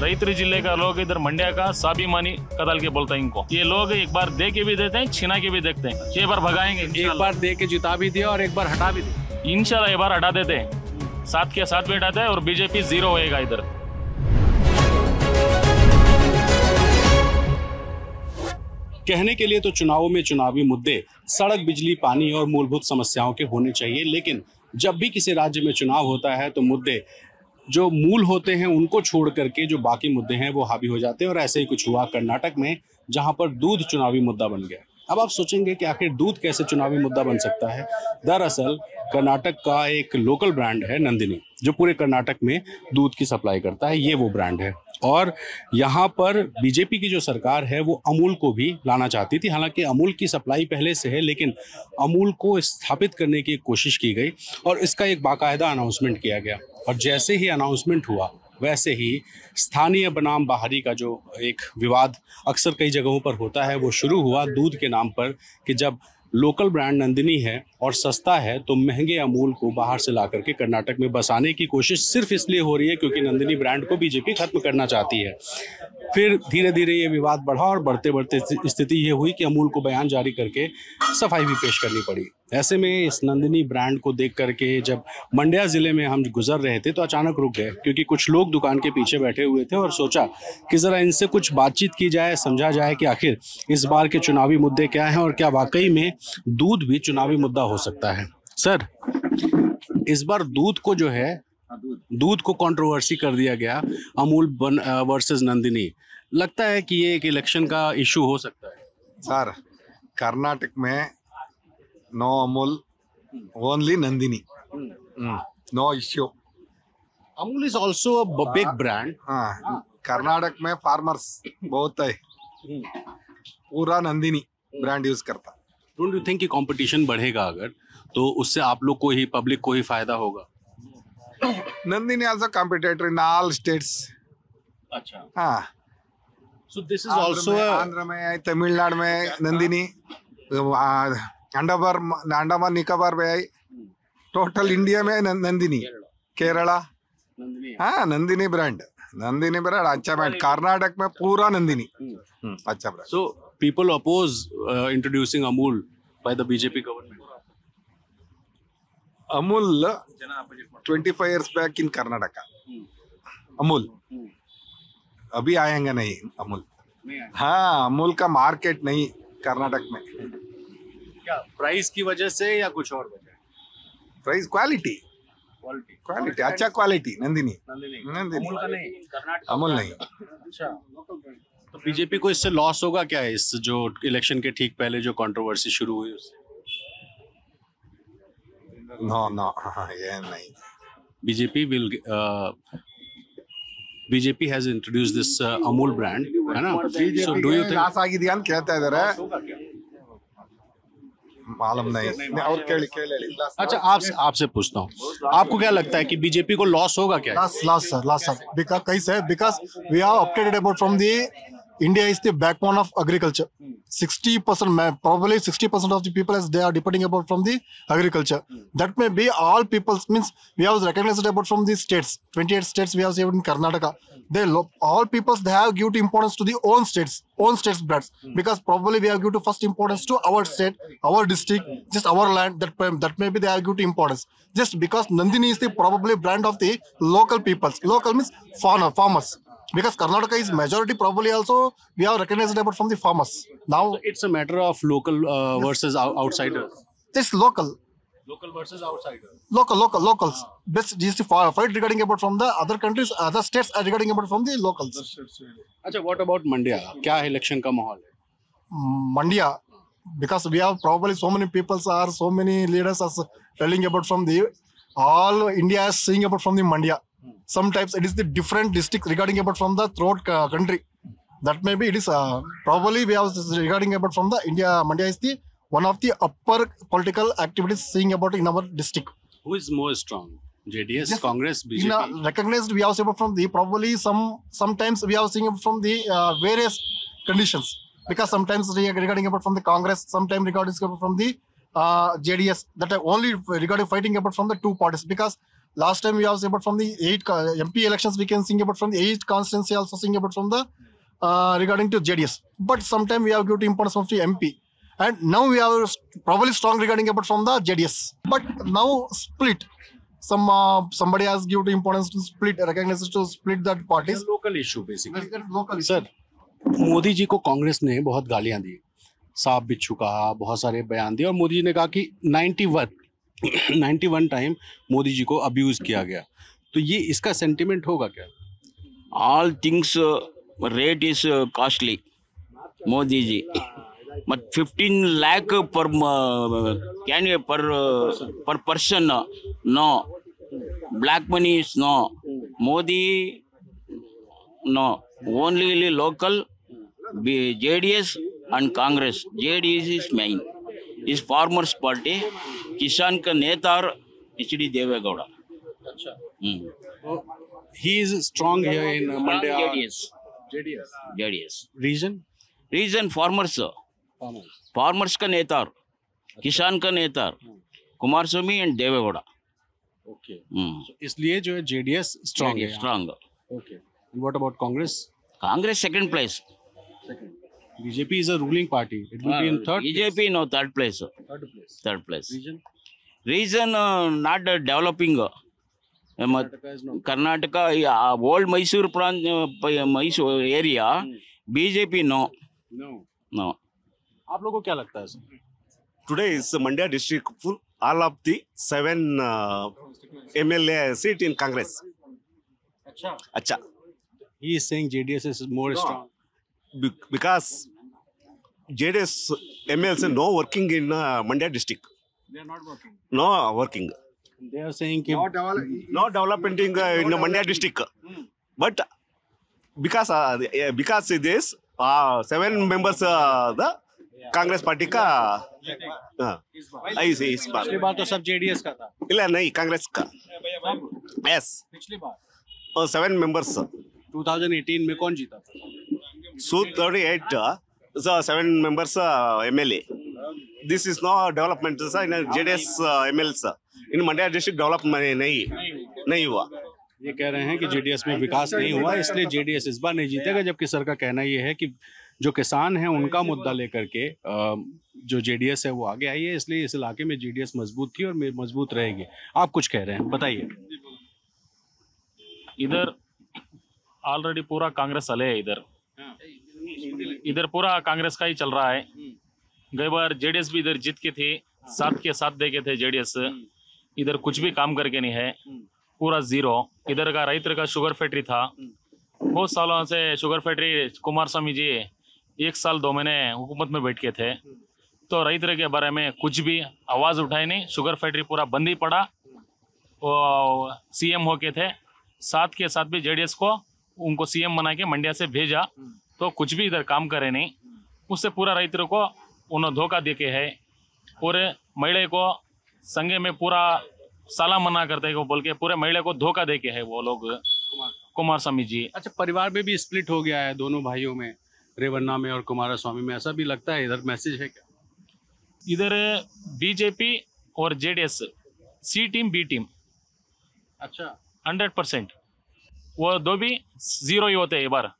रैतूरी जिले का लोग इधर मंड्या का स्वाभिमानी कदल के बोलते हैं इनको। ये लोग एक बार दे के भी देते हैं, छिना के भी देखते हैं। ये बार भगाएंगे, एक बार दे के जिता भी दिया और एक बार हटा भी दिया। इंशाल्लाह ये बार हटा देते हैं, साथ के साथ भी हटाते हैं और बीजेपी 0 होएगा इधर। कहने के लिए तो चुनावों में चुनावी मुद्दे सड़क, बिजली, पानी और मूलभूत समस्याओं के होने चाहिए, लेकिन जब भी किसी राज्य में चुनाव होता है तो मुद्दे जो मूल होते हैं उनको छोड़ करके जो बाकी मुद्दे हैं वो हावी हो जाते हैं। और ऐसे ही कुछ हुआ कर्नाटक में, जहां पर दूध चुनावी मुद्दा बन गया। अब आप सोचेंगे कि आखिर दूध कैसे चुनावी मुद्दा बन सकता है। दरअसल कर्नाटक का एक लोकल ब्रांड है नंदिनी, जो पूरे कर्नाटक में दूध की सप्लाई करता है। ये वो ब्रांड है और यहाँ पर बीजेपी की जो सरकार है वो अमूल को भी लाना चाहती थी। हालांकि अमूल की सप्लाई पहले से है, लेकिन अमूल को स्थापित करने की कोशिश की गई और इसका एक बाकायदा अनाउंसमेंट किया गया। और जैसे ही अनाउंसमेंट हुआ वैसे ही स्थानीय बनाम बाहरी का जो एक विवाद अक्सर कई जगहों पर होता है वो शुरू हुआ दूध के नाम पर, कि जब लोकल ब्रांड नंदिनी है और सस्ता है तो महंगे अमूल को बाहर से ला करके कर्नाटक में बसाने की कोशिश सिर्फ इसलिए हो रही है क्योंकि नंदिनी ब्रांड को बीजेपी खत्म करना चाहती है। फिर धीरे धीरे ये विवाद बढ़ा और बढ़ते बढ़ते स्थिति ये हुई कि अमूल को बयान जारी करके सफाई भी पेश करनी पड़ी। ऐसे में इस नंदिनी ब्रांड को देख करके जब मंड्या ज़िले में हम गुजर रहे थे तो अचानक रुक गए, क्योंकि कुछ लोग दुकान के पीछे बैठे हुए थे और सोचा कि ज़रा इनसे कुछ बातचीत की जाए, समझा जाए कि आखिर इस बार के चुनावी मुद्दे क्या हैं और क्या वाकई में दूध भी चुनावी मुद्दा हो सकता है। सर, इस बार दूध को जो है दूध को कंट्रोवर्सी कर दिया गया, अमूल वर्सेस नंदिनी। लगता है कि ये एक इलेक्शन का इशू हो सकता है। सर, कर्नाटक में no Amul, only Nandini, no issue. Amul is also a big brand. Karnataka में फार्मर्स बहुत है, पूरा नंदिनी ब्रांड यूज करता। डोंट यू थिंक कि कंपटीशन बढ़ेगा अगर, तो उससे आप लोग को ही, पब्लिक को ही फायदा होगा? Nandini also competitor in all states. अच्छा, हाँ। So this is also Andhra में, तमिलनाडु में नंदिनी, अंडमान निकोबार में आई, टोटल इंडिया में नंदिनी, केरला, हाँ नंदिनी ब्रांड अच्छा ब्रांड। कर्नाटक में पूरा नंदिनी अच्छा brand. So people oppose introducing Amul by the BJP government. Amul 25 years back in Karnataka, Amul अभी आएंगे नहीं अमूल। हाँ, अमूल का मार्केट नहीं कर्नाटक में। क्या प्राइस की वजह से या कुछ और वजह? प्राइस, क्वालिटी अच्छा क्वालिटी। नंदिनी अमूल का नहीं, अमूल नहीं। अच्छा, तो बीजेपी को इससे लॉस होगा क्या, इस जो इलेक्शन के ठीक पहले जो कंट्रोवर्सी शुरू हुई उससे? नो, ये नहीं। BJP has introduced this Amul brand, है ना? So do you think loss ಆಗಿದೆಯಾ ಅಂತ ಕೇಳ್ತಾ ಇದ್ದಾರೆ, मालूम नहीं। और अच्छा, आपसे पूछता हूँ, आपको क्या लगता है कि बीजेपी को लॉस होगा क्या? Loss sir, because कैसे? Because we are updated about from the India is the backbone of agriculture. 60%, probably 60% of the people as they are depending about from the agriculture. That may be all people, means we have recognized about from the states. 28 states we have seen in Karnataka. All peoples they have give importance to the own states brands, because probably we have give to first importance to our state, our district, just our land. That may be they have give to importance. Just because Nandini is the probably brand of the local peoples. Local means farmers. Because Karnataka is majority, probably also we have recognized about from the farmers. Now so it's a matter of local versus outsiders. This local versus outsiders. Locals. Best GST fight regarding about from the other countries, other states are regarding about from the locals. अच्छा, what about Mandya? क्या election का माहौल है Mandya? Because we have probably so many people are, so many leaders are telling about from the all India is seeing about from the Mandya. Sometimes it is the different district regarding about from the throughout country. That may be it is probably we have regarding about from the India. Mandya is the one of the upper political activities seeing about in our district. Who is more strong? JDS, Yes, Congress, BJP? Recognized we have seen about from the probably sometimes we have seen about from the various conditions, because sometimes regarding about from the Congress, sometimes regarding about from the JDS, that are only regarding fighting about from the two parties, because last time we have seen about from the 8 MP elections, we can sing about from the 8 constituency, also sing about from the regarding to JDS. But sometime we have given importance of the MP, and now we are probably strong regarding about from the JDS. But now split. Somebody has given importance to split, recognize to split that parties. Local issue basically. Local. Sir, Modi ji को कांग्रेस ने बहुत गालियां दी, सांप बिच्छू कहा, बहुत सारे बयान दिए, और मोदी जी ने कहा कि 91 टाइम मोदी जी को अब्यूज किया गया। तो ये इसका सेंटिमेंट होगा क्या? All things rate is costly. Modi ji, but 15 lakh per can you per person? No, black money is no. Modi, no, only local JDS and Congress. JDS is main. Is Farmers Party. किसान का नेता HD Deve Gowda. He is strong here in Mandya. JDS. Reason farmers का नेता, किसान का नेता Kumaraswamy and Deve Gowda. Okay, इसलिए जो है जेडीएस स्ट्रांग है। Strong. Okay, what about Congress? Congress second place. BJP is a ruling party, it will be in third. BJP no third place. Third place. Reason not developing. Karnataka old Mysore प्रांत Mysore area BJP no. आप लोगों को क्या लगता है sir? Today is Mandya district full all of the 7 MLA seat in Congress. Acha. He is saying JDS is more strong. Because JDS MLs are no working in Mandya district. They are not working. No working. They are saying कि No development in Mandya district. But because this 7 members the Congress party का इस बार पिछली बार तो सब JDS का था। इला नहीं, कांग्रेस का। यस, पिछली बार और 7 मेंबर्स 2018 में कौन जीता था? 38 7 members MLA. This is no development in JDS MLAs in Mandya district. Development नहीं हुआ। ये कह रहे हैं कि जेडीएस में विकास नहीं हुआ, इसलिए जेडीएस इस बार नहीं जीतेगा, जबकि सर का कहना ये है कि जो किसान हैं उनका मुद्दा लेकर के जो जेडीएस है वो आगे आई है, इसलिए इस इलाके में जेडीएस मजबूत थी और मजबूत रहेगी। आप कुछ कह रहे हैं, बताइए। इधर ऑलरेडी पूरा कांग्रेस अले है। इधर पूरा कांग्रेस का ही चल रहा है। गई बार जेडीएस भी इधर जीत के थे, साथ के साथ दे के थे जेडीएस। इधर कुछ भी काम करके नहीं है, पूरा जीरो। इधर का रैतर का शुगर फैक्ट्री था, बहुत सालों से शुगर फैक्ट्री कुमार स्वामी जी 1 साल 2 महीने हुकूमत में बैठ के थे, तो रैतर के बारे में कुछ भी आवाज़ उठाई नहीं। शुगर फैक्ट्री पूरा बंद ही पड़ा। वो सीएम होके थे, साथ के साथ भी जेडीएस को उनको सीएम बना के मंड्या से भेजा, तो कुछ भी इधर काम करे नहीं। उससे पूरा रैतर को उन्होंने धोखा दे के है। पूरे महिला को संगे में पूरा साला मना करते को बोल के पूरे महिला को धोखा दे के है वो लोग, कुमार स्वामी जी। अच्छा, परिवार में भी स्प्लिट हो गया है दोनों भाइयों में, रेवन्ना में और कुमार स्वामी में, ऐसा भी लगता है। इधर मैसेज है क्या? इधर बीजेपी और जेडीएस सी टीम बी टीम। अच्छा, 100% वो दो भी जीरो ही होते हैं। एक बार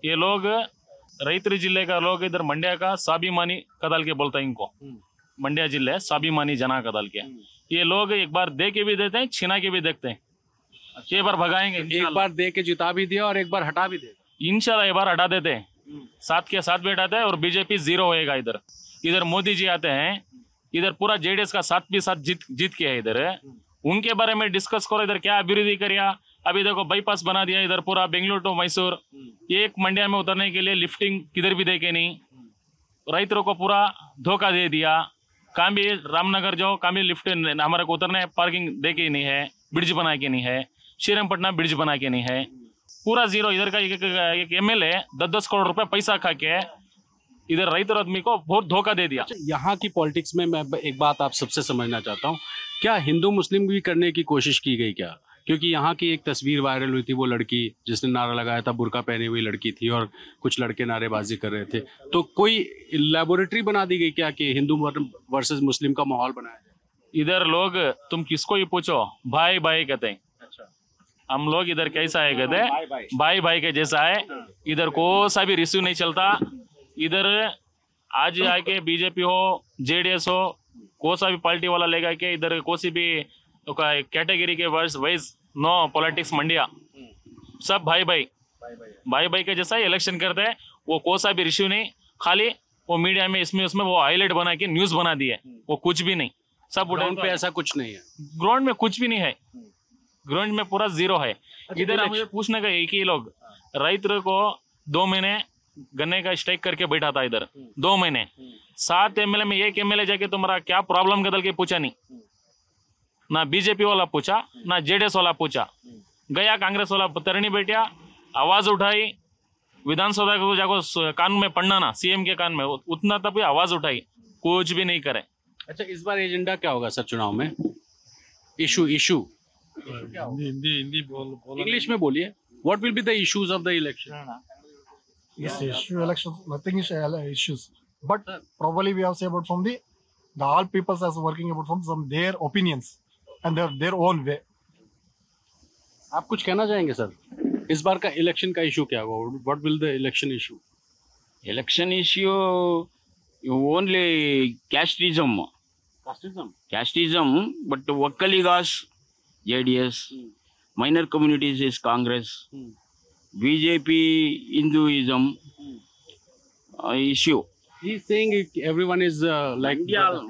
ये लोग रैतर जिले का लोग इधर मंड्या का स्वाभिमानी कदल के बोलते हैं इनको। मंड्या जिले स्वाभिमानी जना कदल के ये लोग एक बार दे के भी देते हैं, छिना के भी देखते हैं। ये बार भगाएंगे, एक बार दे के जिता भी दिया और एक बार हटा भी दिया। इंशाल्लाह ये बार हटा देते हैं, साथ के साथ भी हटाते हैं और बीजेपी जीरो होएगा। इधर मोदी जी आते हैं, इधर पूरा जेडीएस का साथ भी साथ जीत के है। इधर उनके बारे में डिस्कस करो, इधर क्या अभिवृद्धि करिया। अभी देखो बाईपास बना दिया इधर पूरा बेंगलुरु टू मैसूर। एक मंड्या में उतरने के लिए लिफ्टिंग किधर भी दे के नहीं, रैतरों को पूरा धोखा दे दिया। काम भी रामनगर जाओ, काम भी लिफ्ट हमारे को उतरने पार्किंग दे के नहीं है, ब्रिज बना के नहीं है। श्रीरंगपट्टनम ब्रिज बना के नहीं है, पूरा जीरो। इधर का एक एमएलए 10-10 करोड़ रुपए पैसा खा के इधर रैतर आदमी को बहुत धोखा दे दिया। यहाँ की पॉलिटिक्स में मैं एक बात आप सबसे समझना चाहता हूँ, क्या हिंदू मुस्लिम भी करने की कोशिश की गई क्या? क्योंकि यहाँ की एक तस्वीर वायरल हुई थी, वो लड़की जिसने नारा लगाया था, बुर्का पहनी हुई लड़की थी और कुछ लड़के नारेबाजी कर रहे थे। तो कोई लैबोरेटरी बना दी गई क्या कि हिंदू वर्सेस मुस्लिम का माहौल बनाया जाए? इधर लोग तुम किसको ही पूछो भाई भाई कहते हैं। हम लोग इधर कैसा है कहते हैं भाई भाई के जैसा है। इधर को सा भी रिसीव नहीं चलता। इधर आज आके बीजेपी हो जेडीएस हो को सा भी पार्टी वाला लेगा के इधर कोसी भी कैटेगरी के वाइज नो पॉलिटिक्स मंडिया सब भाई भाई के जैसा ही इलेक्शन करते हैं। वो कोसा भी रिश्यू नहीं, खाली वो मीडिया में इसमें उसमें वो हाईलाइट बना के न्यूज बना दी है, वो कुछ भी नहीं। सब ग्राउंड पे ऐसा कुछ नहीं है। ग्राउंड में कुछ भी नहीं है, ग्राउंड में पूरा जीरो है। इधर मुझे पूछने का एक ही लोग रैतर को 2 महीने गन्ने का स्ट्राइक करके बैठा था इधर 2 महीने। 7 एमएलए में एक एमएलए जाके तुम्हारा क्या प्रॉब्लम का दल के पूछा नहीं, ना बीजेपी वाला पूछा ना जेडीएस वाला पूछा। गया कांग्रेस वाला तरनी बैठा, आवाज उठाई, विधानसभा को जाको कान में पढ़ना ना सीएम के कान में, उतना तब आवाज उठाई, कुछ भी नहीं करे। अच्छा, इस बार एजेंडा क्या होगा सर चुनाव में? इशू हिंदी बोल इंग्लिश में बोलिए। What will be the issues of the election? Yes, issue elections, nothing is issues. But probably we have say about from the all peoples as working about from some their opinions and their own way. आप कुछ कहना चाहेंगे sir? इस बार का election का issue क्या होगा? What will the election issue? Election issue only casteism, but Wakkaligas, JDS, minor communities is Congress, BJP, Hinduism issue. He is saying everyone is like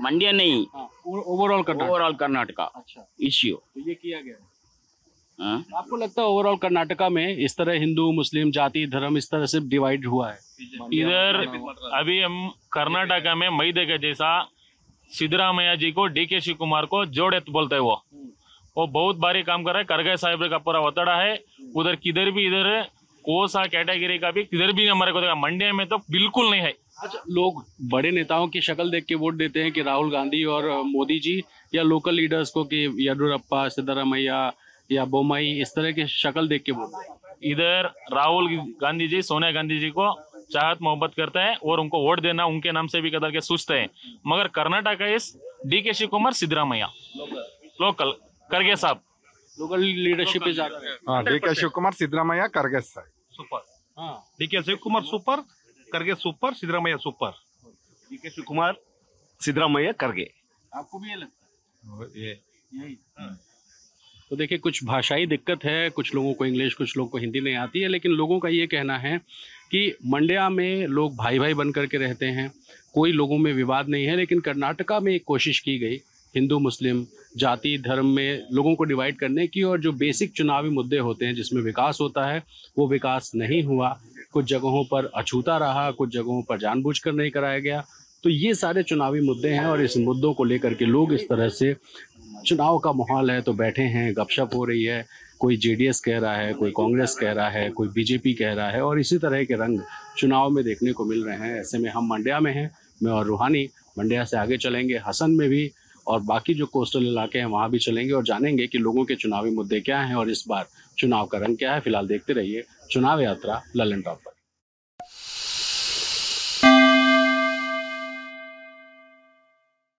Mandya नहीं, overall Karnataka issue. ये किया गया है। हाँ? आपको लगता है ओवरऑल कर्नाटका में इस तरह हिंदू मुस्लिम जाति धर्म इस तरह से डिवाइड हुआ है? इधर अभी हम कर्नाटका में मैदे के जैसा सिद्धरामैया जी को डीके शिव कुमार को जोड़े बोलते हैं। वो बहुत भारी काम कर रहा है। करगे साहिब का पूरा वतड़ा है। उधर किधर भी इधर कोसा कैटेगरी का भी किधर भी हमारे को देखा, मंड्या में तो बिल्कुल नहीं है। अच्छा, लोग बड़े नेताओं की शक्ल देख के वोट देते हैं कि राहुल गांधी और मोदी जी, या लोकल लीडर्स को कि येडियुरप्पा, सिद्धरामैया या बोमाई, इस तरह की शक्ल देख के बोल? इधर राहुल गांधी जी सोनिया गांधी जी को चाहत मोहब्बत करते हैं और उनको वोट देना उनके नाम से भी कदर के सोचते हैं। मगर कर्नाटक इस डीके शिव कुमार सिद्धरामैया लोकल करगे साहब, local leadership is DK Shivakumar Siddaramaiah Kharge साहब super. DK Shivakumar super, Kharge super, Siddaramaiah super. DK Shivakumar Siddaramaiah Kharge. आपको भी ये लगता है? यही। तो देखिए, कुछ भाषाई दिक्कत है, कुछ लोगों को इंग्लिश, कुछ लोगों को हिंदी नहीं आती है, लेकिन लोगों का ये कहना है कि मंड्या में लोग भाई भाई बन करके रहते हैं, कोई लोगों में विवाद नहीं है। लेकिन कर्नाटका में एक कोशिश की गई हिंदू मुस्लिम जाति धर्म में लोगों को डिवाइड करने की, और जो बेसिक चुनावी मुद्दे होते हैं जिसमें विकास होता है वो विकास नहीं हुआ। कुछ जगहों पर अछूता रहा, कुछ जगहों पर जानबूझकर नहीं कराया गया। तो ये सारे चुनावी मुद्दे हैं और इस मुद्दों को लेकर के लोग इस तरह से, चुनाव का माहौल है तो बैठे हैं, गपशप हो रही है, कोई जेडीएस कह रहा है, कोई कांग्रेस कह रहा है, कोई बीजेपी कह रहा है, और इसी तरह के रंग चुनाव में देखने को मिल रहे हैं। ऐसे में हम मंड्या में हैं, मैं और रूहानी मंड्या से आगे चलेंगे, हसन में भी, और बाकी जो कोस्टल इलाके हैं वहाँ भी चलेंगे और जानेंगे कि लोगों के चुनावी मुद्दे क्या हैं और इस बार चुनाव का रंग क्या है। फिलहाल देखते रहिए चुनाव यात्रा ललन टॉप पर।